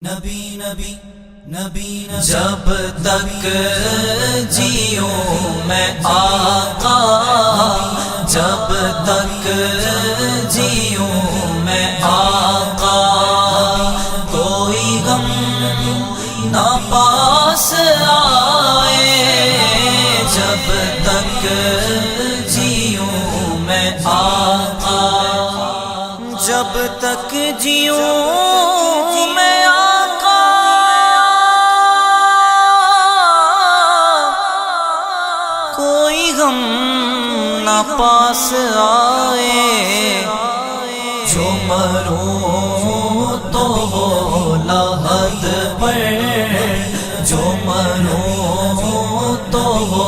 نبی نبی نبی جب تک جیوں میں آقا، جب تک جیوں میں آقا، کوئی غم نہ پاس آئے، جب تک جیوں میں آقا، جب تک جیوں میں آقا، کوئی غم نہ پاس آئے، جو مروں تو ہو لحد پر، جو مروں تو ہو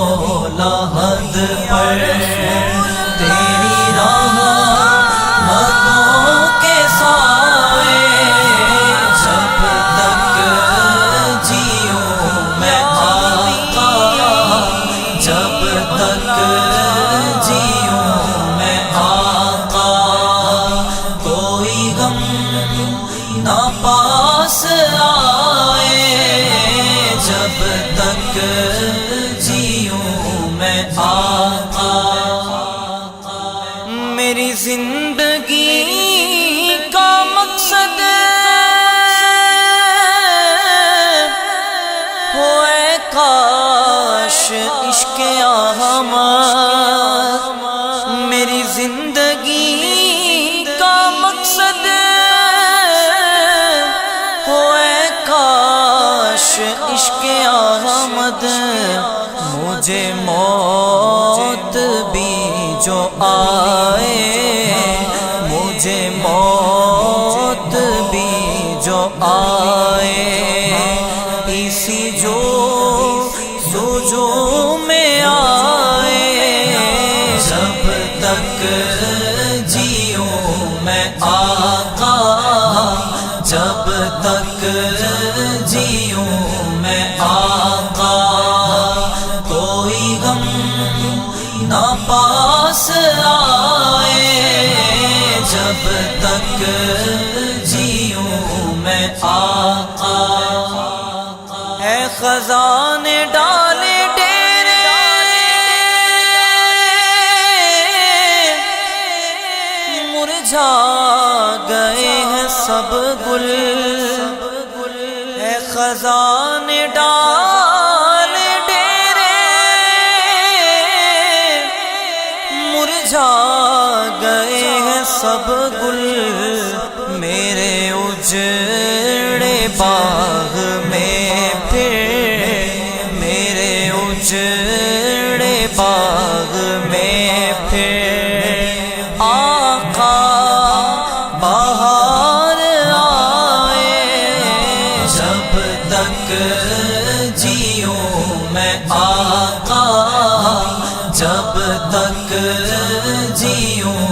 لحد پر، تیری رحمتوں کے سائے، جب تک جیوں میں آقا، جب تک جیوں میں آقا، کوئی غم نہ پاس آئے، جب تک جیوں میں آقا۔ میری زندگی کا مقصد ہوئے کاش عشق احمد، میری زندگی کا مقصد ہوئے کاش عشق احمد، مجھے موت بھی جو آئے، مجھے موت بھی جو آئے، اسی جو میں آئے، جب تک جیوں میں آقا، جب تک جیوں میں آقا، کوئی غم نہ پاس آئے، جب تک جیوں میں آقا۔ ہے خزانے ڈالے ڈیرے، مرجھا گئے ہیں سب گل، ہے خزانے ڈالے ڈیرے، مرجھا گئے ہیں سب گل، میرے اجڑے باغ میں پھر، میرے اجڑے باغ میں پھر آقا بہار آئے، جب تک جیوں میں آقا، جب تک جیوں